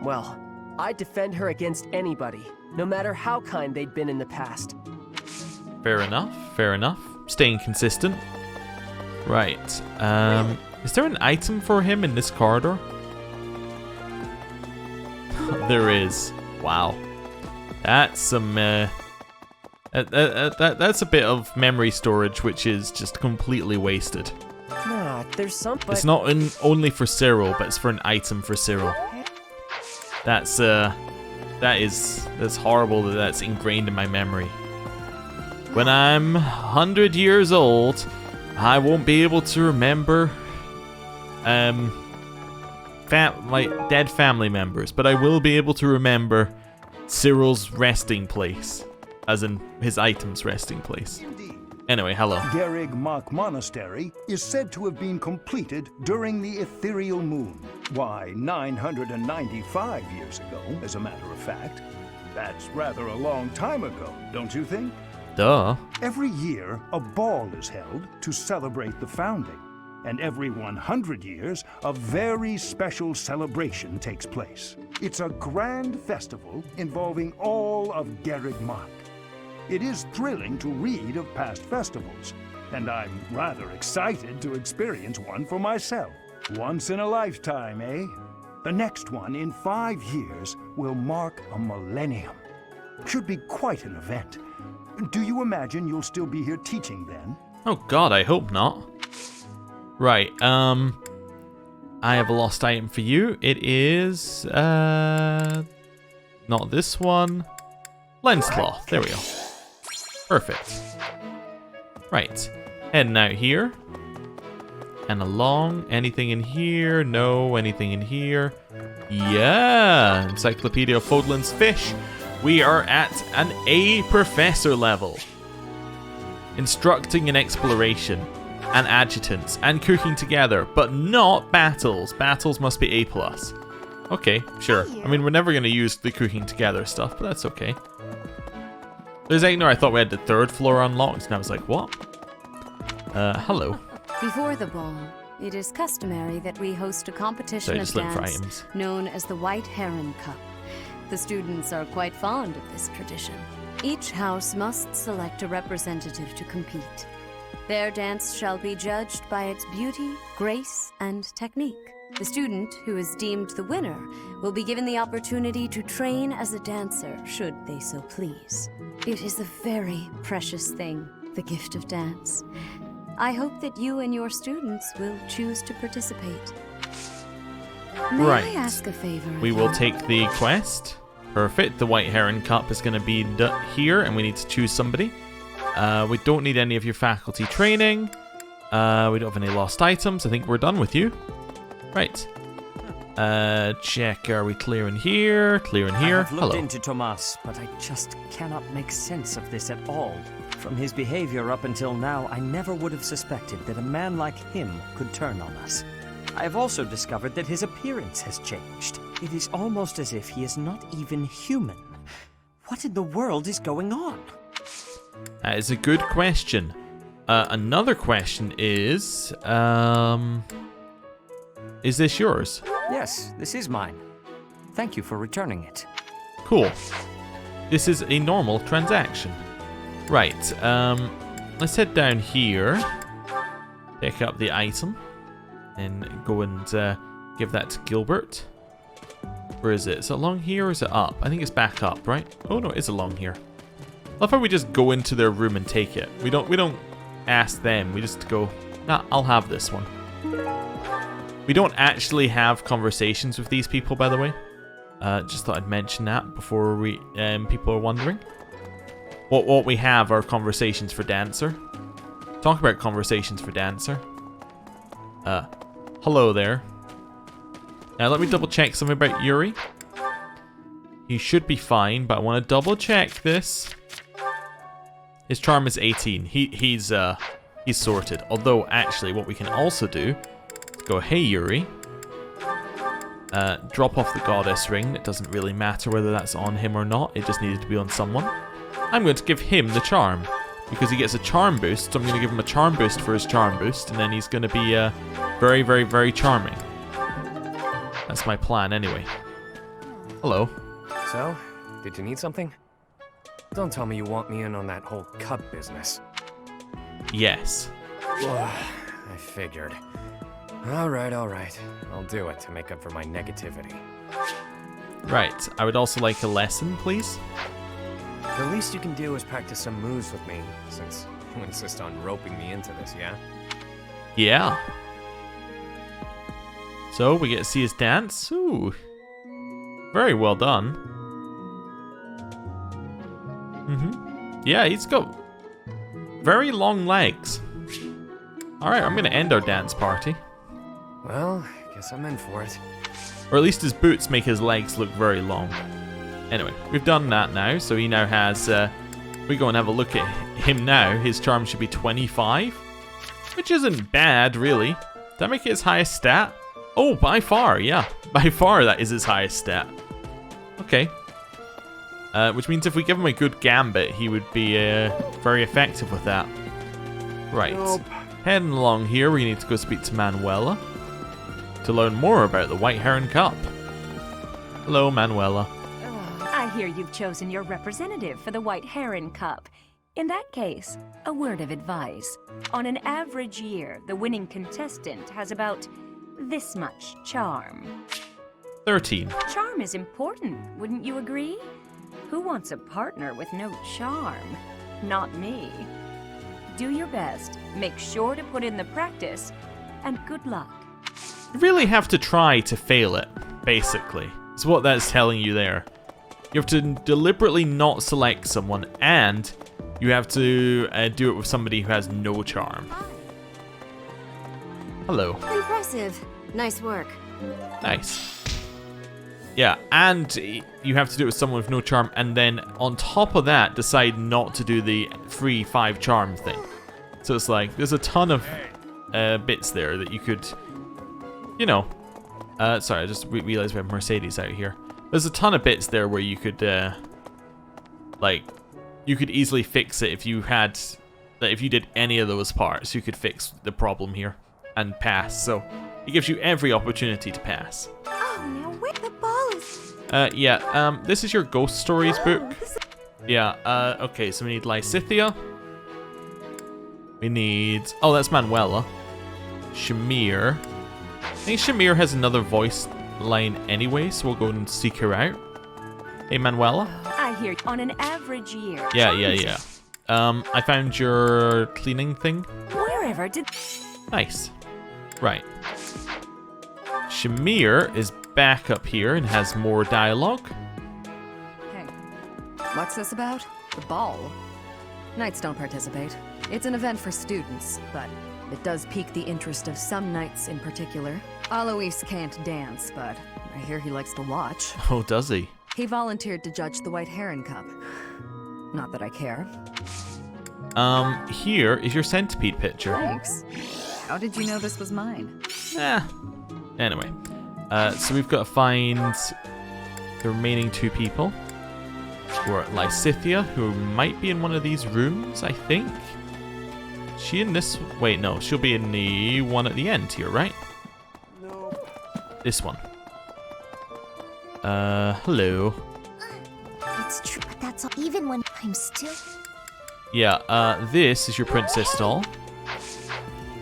well, I'd defend her against anybody, no matter how kind they'd been in the past. Fair enough, fair enough. Staying consistent. Right. Is there an item for him in this corridor? There is. Wow. That's some, that's a bit of memory storage which is just completely wasted. Nah, there's some... It's not only for Cyril, but it's for an item for Cyril. That's horrible that that's ingrained in my memory. When I'm 100 years old, I won't be able to remember my dead family members, but I will be able to remember Cyril's resting place, as in his item's resting place. Anyway, hello. Garreg Mach Monastery is said to have been completed during the ethereal moon. Why, 995 years ago, as a matter of fact. That's rather a long time ago, don't you think? Duh. Every year, a ball is held to celebrate the founding. And every 100 years, a very special celebration takes place. It's a grand festival involving all of Garreg Mach. It is thrilling to read of past festivals, and I'm rather excited to experience one for myself. Once in a lifetime, eh? The next one in 5 years will mark a millennium. Should be quite an event. Do you imagine you'll still be here teaching then? Oh god, I hope not. Right, I have a lost item for you. It is, not this one. Lens cloth, there we go. Perfect. Right, heading out here. And along, anything in here? No, anything in here? Yeah, Encyclopedia of Fódlan's Fish. We are at an A professor level. Instructing in exploration, and adjutants, and cooking together, but not battles. Battles must be A+. Okay, sure. I mean, we're never going to use the cooking together stuff, but that's okay. There's I thought we had the 3rd floor unlocked, and I was like, what? Hello. Before the ball, it is customary that we host a competition of dance known as the White Heron Cup. The students are quite fond of this tradition. Each house must select a representative to compete. Their dance shall be judged by its beauty, grace, and technique. The student who is deemed the winner will be given the opportunity to train as a dancer, should they so please. It is a very precious thing, the gift of dance. I hope that you and your students will choose to participate. May I ask a favor? We will take the quest. Perfect. The White Heron Cup is going to be here, and we need to choose somebody. We don't need any of your faculty training. We don't have any lost items. I think we're done with you. Right. Check. Are we clear in here? Clear in here. I have looked Hello. into Tomas, but I just cannot make sense of this at all. From his behavior up until now, I never would have suspected that a man like him could turn on us. I have also discovered that his appearance has changed. It is almost as if he is not even human. What in the world is going on? That is a good question. Another question is this yours? Yes, this is mine. Thank you for returning it. Cool. This is a normal transaction. Right, let's head down here. Pick up the item. And go and give that to Gilbert. Where is it? Is it along here or is it up? I think it's back up, right? Oh no, it's along here. I love how we just go into their room and take it. We don't ask them. We just go, nah, I'll have this one. We don't actually have conversations with these people, by the way. Just thought I'd mention that before we people are wondering. What we have are conversations for Dancer. Talk about conversations for Dancer. Hello there. Now let me double check something about Yuri. He should be fine, but I want to double check this. His charm is 18. He's sorted. Although actually, what we can also do is go, hey Yuri. Drop off the goddess ring. It doesn't really matter whether that's on him or not. It just needed to be on someone. I'm going to give him the charm. because he gets a charm boost. So I'm going to give him a charm boost for his charm boost, and then he's going to be very, very, very charming. That's my plan anyway. Hello. So, did you need something? Don't tell me you want me in on that whole cup business. Yes. I figured. Alright. I'll do it to make up for my negativity. Right. I would also like a lesson, please. The least you can do is practice some moves with me, since you insist on roping me into this, yeah? Yeah. So, we get to see his dance. Ooh. Very well done. Yeah, he's got very long legs. Alright, I'm going to end our dance party. Well, guess I'm in for it. Or at least his boots make his legs look very long. Anyway, we've done that now, so he now has... we go and have a look at him now. His charm should be 25. Which isn't bad, really. Did that make it his highest stat? Oh, by far, yeah. By far, that is his highest stat. Okay. Which means if we give him a good gambit, he would be very effective with that. Right. Nope. Heading along here, we need to go speak to Manuela to learn more about the White Heron Cup. Hello, Manuela. I hear you've chosen your representative for the White Heron Cup. In that case, a word of advice. On an average year, the winning contestant has about this much charm. 13. Charm is important, wouldn't you agree? Who wants a partner with no charm? Not me. Do your best, make sure to put in the practice, and good luck. You really have to try to fail it, basically. Is what that's telling you there. You have to deliberately not select someone, and you have to do it with somebody who has no charm. Hello. Impressive. Nice work. Nice. Yeah, and you have to do it with someone with no charm, and then on top of that, decide not to do the free 5 charm thing. So it's like, there's a ton of bits there that you could, you know, sorry, I just realized we have Mercedes out here. There's a ton of bits there where you could, like, you could easily fix it if you had, if you did any of those parts, you could fix the problem here and pass. So it gives you every opportunity to pass. Oh, now where the ball is? Yeah, this is your Ghost Stories book. Yeah, okay, so we need Lysithea. We need... Oh, that's Manuela. Shamir. I think Shamir has another voice line anyway, so we'll go and seek her out. Hey, Manuela. I hear on an average year. Yeah. I found your cleaning thing. Wherever did... Nice. Right. Shamir is back up here and has more dialogue. Hey, what's this about? The ball? Knights don't participate. It's an event for students, but it does pique the interest of some knights in particular. Alois can't dance, but I hear he likes to watch. Oh, does he? He volunteered to judge the White Heron Cup. Not that I care. Here is your centipede picture. Thanks. How did you know this was mine? Anyway, so we've got to find the remaining 2 people. We're at Lysithea, who might be in one of these rooms, I think. Is she in this? Wait, no, she'll be in the one at the end here, right? No. This one. Hello. It's true, but that's all. Even when I'm still... Yeah, this is your princess doll.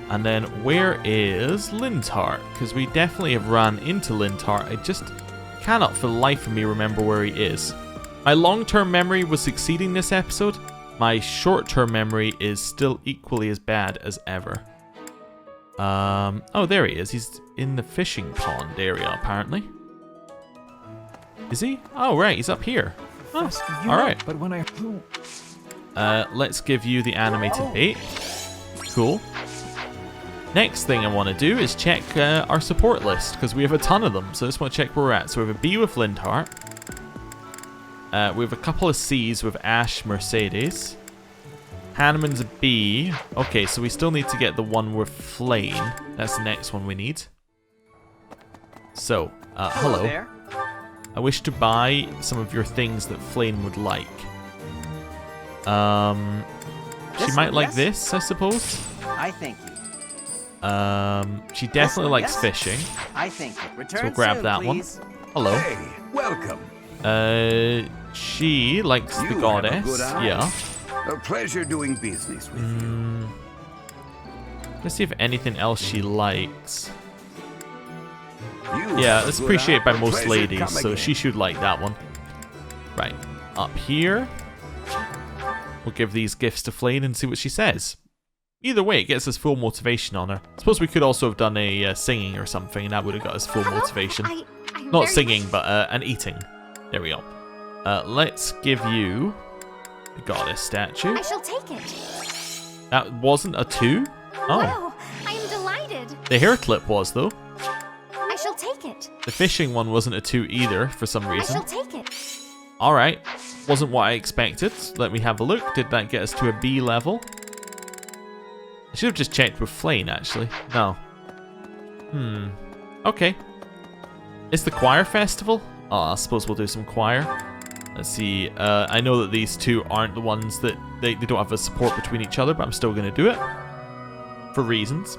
And then where is Linthart? Because we definitely have ran into Linthart. I just cannot for the life of me remember where he is. My long-term memory was succeeding this episode. My short-term memory is still equally as bad as ever. Oh, there he is. He's in the fishing pond area, apparently. Is he? Oh, right. He's up here. Oh, all right. But when let's give you the animated bait. Cool. Next thing I want to do is check our support list, because we have a ton of them. So I just want to check where we're at. So we have a B with Linthart. We have a couple of C's with Ash, Mercedes. Hanuman's a B. Okay, so we still need to get the one with Flame. That's the next one we need. So, hello. There. I wish to buy some of your things that Flame would like. She might like this, I suppose. I thank you. She definitely likes fishing. I thank you. Return So we'll grab soon, that please. one. Hello. Hey, welcome. She likes the goddess. Yeah. A pleasure doing business with you. Let's see if anything else she likes. You Yeah, have a that's good appreciated by eye. most Pleasure ladies, come so again. she should like that one. Right, up here. We'll give these gifts to Flayn and see what she says. Either way, it gets us full motivation on her. Suppose we could also have done a singing or something, and that would have got us full motivation. Not singing, but an eating. There we go. Let's give you the goddess statue. I shall take it. That wasn't a 2? Oh. Wow, I am delighted. The hair clip was, though. I shall take it. The fishing one wasn't a 2 either, for some I reason. shall take it. Alright. Wasn't what I expected. Let me have a look. Did that get us to a B level? I should have just checked with Flayn, actually. No. Okay. It's the choir festival? Oh, I suppose we'll do some choir. Let's see. I know that these two aren't the ones that... They don't have a support between each other, but I'm still going to do it. For reasons.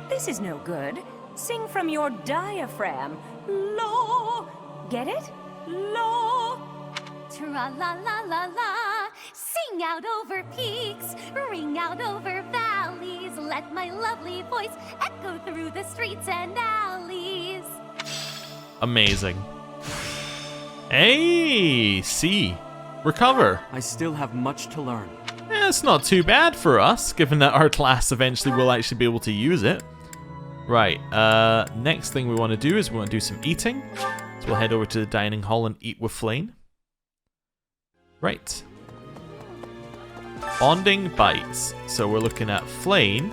This is no good. Sing from your diaphragm. Lo. Get it? Lo. Tra-la-la-la-la. Sing out over peaks, ring out over valleys. Let my lovely voice echo through the streets and alleys. Amazing. Hey, C. Recover. I still have much to learn. It's not too bad for us, given that our class eventually will actually be able to use it. Right, next thing we want to do is we want to do some eating. So we'll head over to the dining hall and eat with Flayn. Right. Bonding bites. So we're looking at Flayn.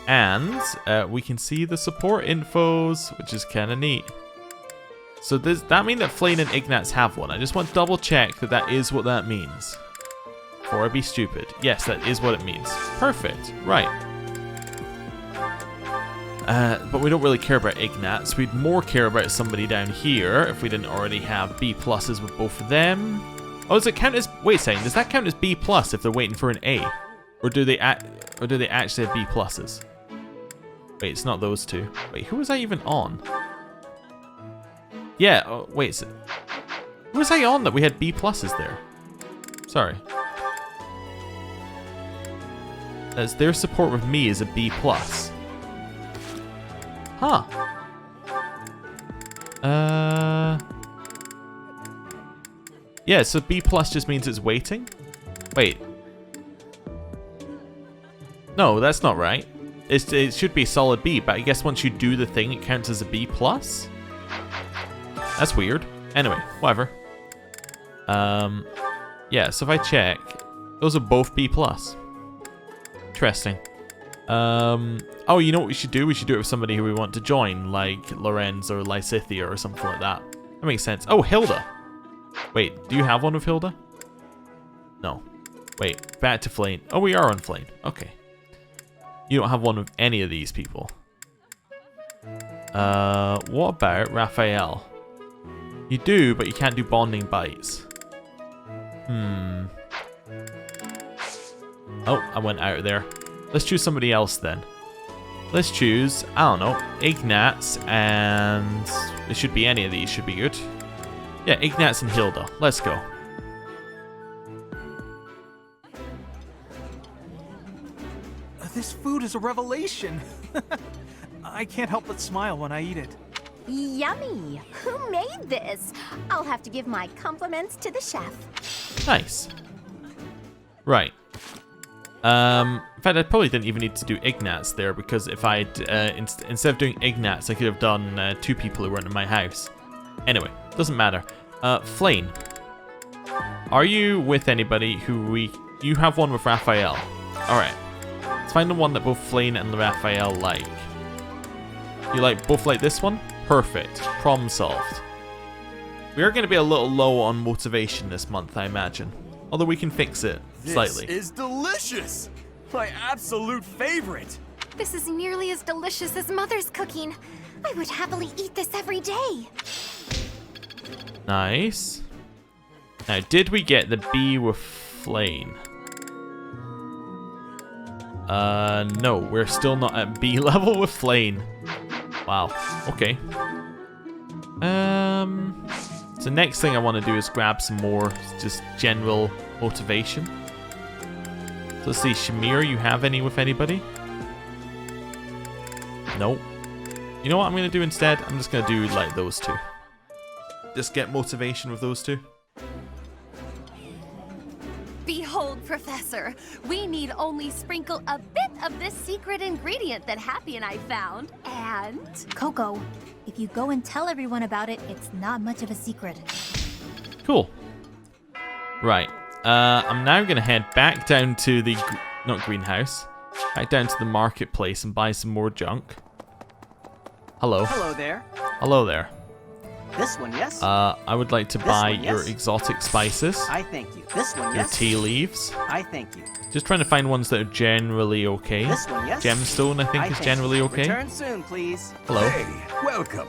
And we can see the support infos, which is kind of neat. So does that mean that Flayn and Ignatz have one? I just want to double check that that is what that means. Before I be stupid. Yes, that is what it means. Perfect. Right. But we don't really care about Ignatz. We'd more care about somebody down here if we didn't already have B pluses with both of them. Oh, does it count as... Wait a second. Does that count as B plus if they're waiting for an A? Or do they actually have B pluses? Wait, it's not those two. Wait, who was I even on? Yeah, oh, wait. Who was I on that we had B pluses there? Sorry. As their support with me is a B plus. Huh. Yeah, so B plus just means it's waiting? Wait. No, that's not right. It should be solid B, but I guess once you do the thing, it counts as a B plus? That's weird. Anyway, whatever. Yeah, so if I check, those are both B plus. Interesting. Oh, you know what we should do? We should do it with somebody who we want to join, like Lorenz or Lysithia or something like that. That makes sense. Oh, Hilda. Wait, do you have one with Hilda? No. Wait, back to Flayn. Oh, we are on Flayn. Okay. You don't have one with any of these people. What about Raphael? You do, but you can't do bonding bites. Oh, I went out of there. Let's choose somebody else then. Let's choose, I don't know, Ignatz, and it should be any of these, should be good. Yeah, Ignatz and Hilda. Let's go. This food is a revelation. I can't help but smile when I eat it. Yummy! Who made this? I'll have to give my compliments to the chef. Nice. Right. In fact, I probably didn't even need to do Ignatz there, because if I'd, instead of doing Ignatz, I could have done 2 people who weren't in my house. Anyway, doesn't matter. Flayn. Are you with anybody who you have one with Raphael. Alright. Let's find the one that both Flayn and Raphael like. You both like this one? Perfect. Problem solved. We are going to be a little low on motivation this month, I imagine. Although we can fix it slightly. This is delicious! My absolute favorite! This is nearly as delicious as Mother's cooking. I would happily eat this every day. Nice. Now, did we get the bee with Flame? No, we're still not at B level with Flame. Wow, okay. So next thing I want to do is grab some more just general motivation. So let's see, Shamir, you have any with anybody? Nope. You know what I'm going to do instead? I'm just going to do like those two. Just get motivation with those two. Behold, Professor, we need only sprinkle a bit of this secret ingredient that Happy and I found, and... Coco, if you go and tell everyone about it, it's not much of a secret. Cool. Right. I'm now going to head back down to the... not greenhouse. Back down to the marketplace and buy some more junk. Hello. Hello there. Hello there. This one, yes? I would like to buy one, your yes? exotic spices. I thank you. This one, Your yes? tea leaves. I thank you. Just trying to find ones that are generally okay. This one, yes? Gemstone, I think, is thank generally you. okay. Return soon, please. Hello. Hey, welcome.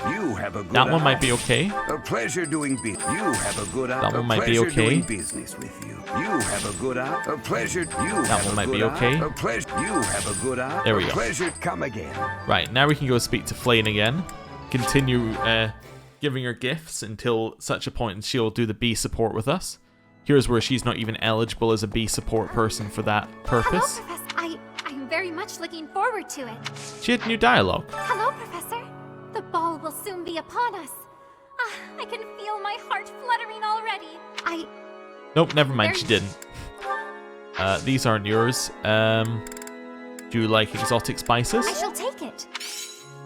You have a good that one eye. might be okay. A pleasure doing business. You have a good eye. That one might be pleasure okay. Doing business with you. You have a good eye. A pleasure. You That have one a might good be eye. okay. A pleasure. You have a good eye. There we a go. Pleasure. Come again. Right, now we can go speak to Flane again. Continue giving her gifts until such a point she'll do the bee support with us. Here's where she's not even eligible as a bee support person for that purpose. Hello, Professor. I'm very much looking forward to it. She had new dialogue. Hello, Professor. The ball will soon be upon us. I can feel my heart fluttering already. Nope, never mind, she didn't. These aren't yours. Do you like exotic spices? I shall take it.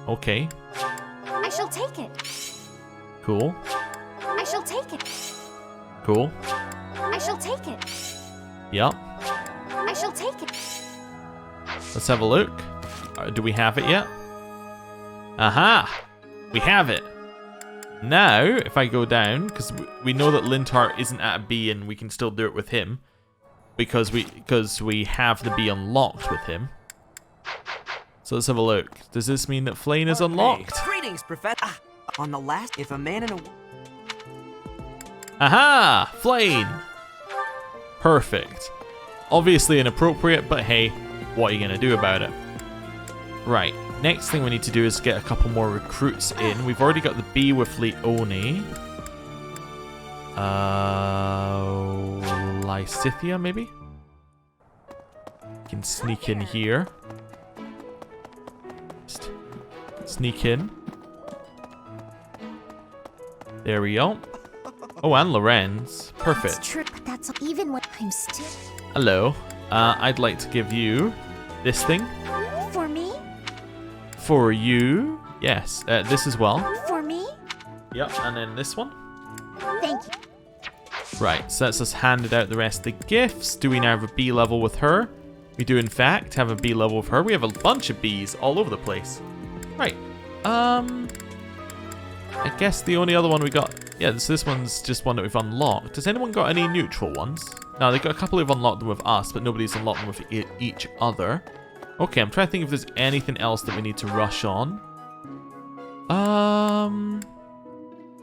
Okay, I shall take it. cool. I shall take it. Cool. I shall take it. Yep. I shall take it. Let's have a look. Do we have it yet? Aha! We have it. Now, if I go down, because we know that Linthart isn't at a B and we can still do it with him, because we have the B unlocked with him. So let's have a look. Does this mean that Flane is unlocked? Greetings, Professor. On the last, if a man and a... Aha! Flane! Perfect. Obviously inappropriate, but hey, what are you going to do about it? Right, next thing we need to do is get a couple more recruits in. We've already got the bee with Leone. Lysithia, maybe? Can sneak in here. Just sneak in. There we go. Oh, and Lorenz. Perfect. It's true, but that's even when I'm still... Hello. I'd like to give you this thing. For me? For you. Yes. This as well. For me? Yep. And then this one. Thank you. Right. So that's us handed out the rest of the gifts. Do we now have a B level with her? We do, in fact, have a B level with her. We have a bunch of Bs all over the place. Right. I guess the only other one we got... Yeah, this one's just one that we've unlocked. Has anyone got any neutral ones? No, they've got a couple who've unlocked them with us, but nobody's unlocked them with each other. Okay, I'm trying to think if there's anything else that we need to rush on.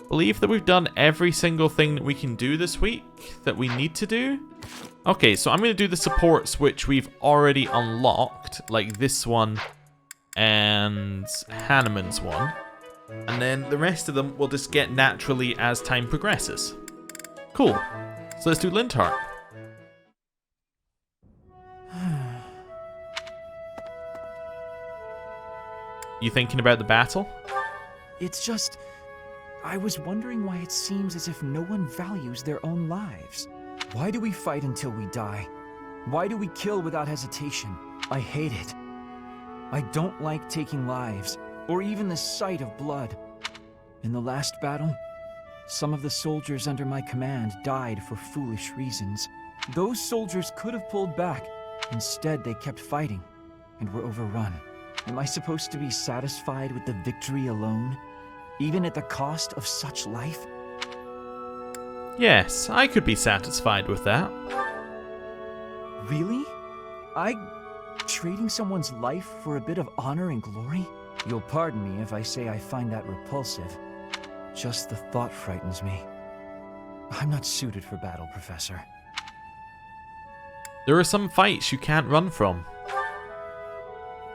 Believe that we've done every single thing that we can do this week that we need to do. Okay, so I'm going to do the supports which we've already unlocked, like this one and Hanuman's one. And then the rest of them will just get naturally as time progresses. Cool. So let's do Linthart. You thinking about the battle? It's just... I was wondering why it seems as if no one values their own lives. Why do we fight until we die? Why do we kill without hesitation? I hate it. I don't like taking lives, or even the sight of blood. In the last battle, some of the soldiers under my command died for foolish reasons. Those soldiers could have pulled back. Instead, they kept fighting and were overrun. Am I supposed to be satisfied with the victory alone, even at the cost of such life? Yes, I could be satisfied with that. Really? Trading someone's life for a bit of honor and glory? You'll pardon me if I say I find that repulsive. Just the thought frightens me. I'm not suited for battle, Professor. There are some fights you can't run from.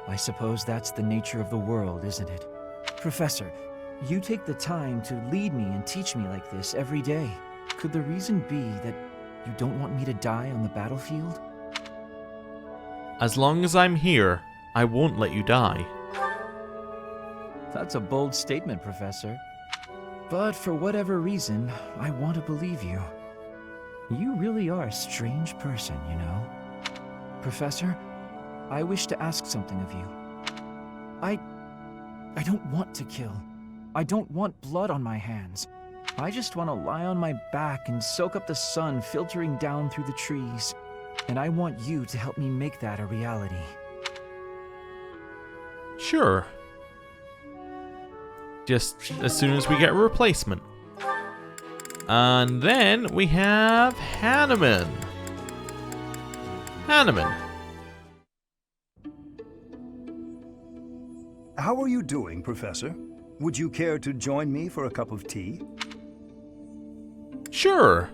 I suppose that's the nature of the world, isn't it? Professor, you take the time to lead me and teach me like this every day. Could the reason be that you don't want me to die on the battlefield? As long as I'm here, I won't let you die. That's a bold statement, Professor. But for whatever reason, I want to believe you. You really are a strange person, you know. Professor, I wish to ask something of you. I don't want to kill. I don't want blood on my hands. I just want to lie on my back and soak up the sun filtering down through the trees. And I want you to help me make that a reality. Sure. Just as soon as we get a replacement. And then we have Hanuman. Hanuman. How are you doing, Professor? Would you care to join me for a cup of tea? Sure.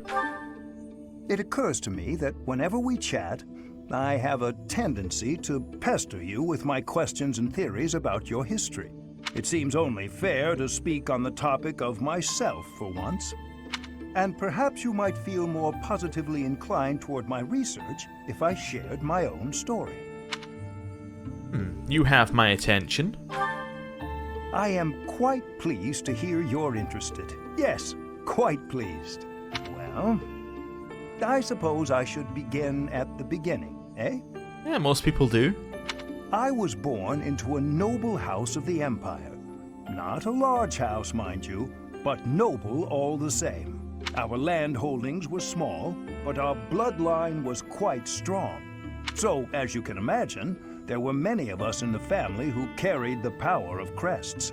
It occurs to me that whenever we chat, I have a tendency to pester you with my questions and theories about your history. It seems only fair to speak on the topic of myself for once. And perhaps you might feel more positively inclined toward my research if I shared my own story. You have my attention. I am quite pleased to hear you're interested. Yes, quite pleased. Well, I suppose I should begin at the beginning, eh? Yeah, most people do. I was born into a noble house of the Empire. Not a large house, mind you, but noble all the same. Our land holdings were small, but our bloodline was quite strong. So, as you can imagine, there were many of us in the family who carried the power of crests.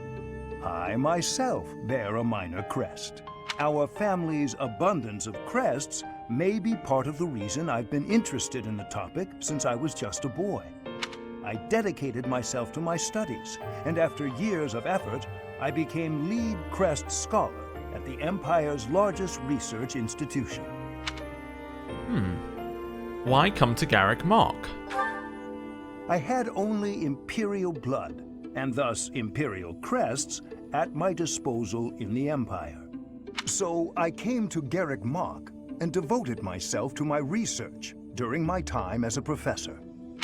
I myself bear a minor crest. Our family's abundance of crests may be part of the reason I've been interested in the topic since I was just a boy. I dedicated myself to my studies, and after years of effort, I became lead crest scholar at the Empire's largest research institution. Why come to Garreg Mach? I had only Imperial blood, and thus Imperial crests, at my disposal in the Empire. So I came to Garreg Mach and devoted myself to my research during my time as a professor.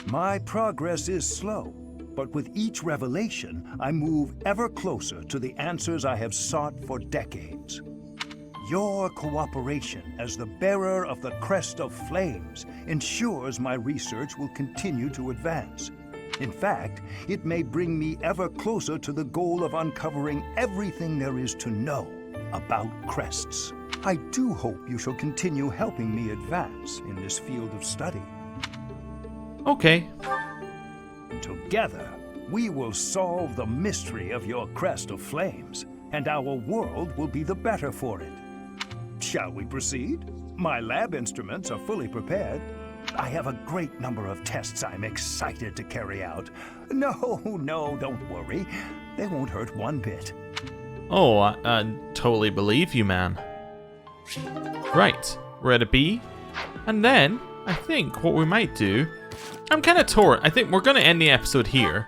My progress is slow, but with each revelation, I move ever closer to the answers I have sought for decades. Your cooperation as the bearer of the Crest of Flames ensures my research will continue to advance. In fact, it may bring me ever closer to the goal of uncovering everything there is to know about crests. I do hope you shall continue helping me advance in this field of study. Okay. Together, we will solve the mystery of your Crest of Flames, and our world will be the better for it. Shall we proceed? My lab instruments are fully prepared. I have a great number of tests I'm excited to carry out. No, don't worry. They won't hurt one bit. Oh, I totally believe you, man. Right, we're at a B. And then, I think what we might do... I'm kind of torn. I think we're going to end the episode here.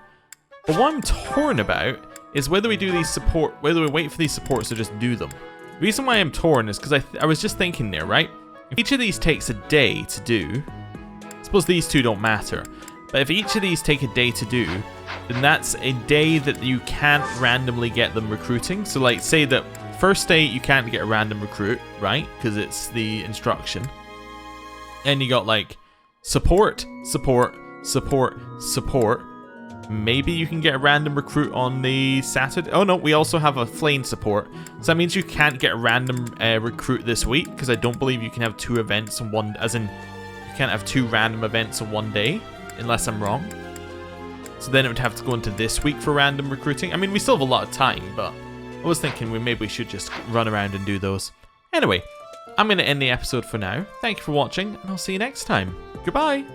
But what I'm torn about is whether we do these whether we wait for these supports or just do them. The reason why I'm torn is because I was just thinking there, right? If each of these takes a day to do, I suppose these two don't matter. But if each of these take a day to do, then that's a day that you can't randomly get them recruiting. So like, say that first day you can't get a random recruit, right? Because it's the instruction. And you got like support. Maybe you can get a random recruit on the Saturday. Oh no, we also have a flame support. So that means you can't get a random recruit this week, because I don't believe you can have two events in one, as in you can't have two random events in one day, unless I'm wrong. So then it would have to go into this week for random recruiting. I mean, we still have a lot of time, but I was thinking maybe we should just run around and do those. Anyway, I'm going to end the episode for now. Thank you for watching, and I'll see you next time. Goodbye!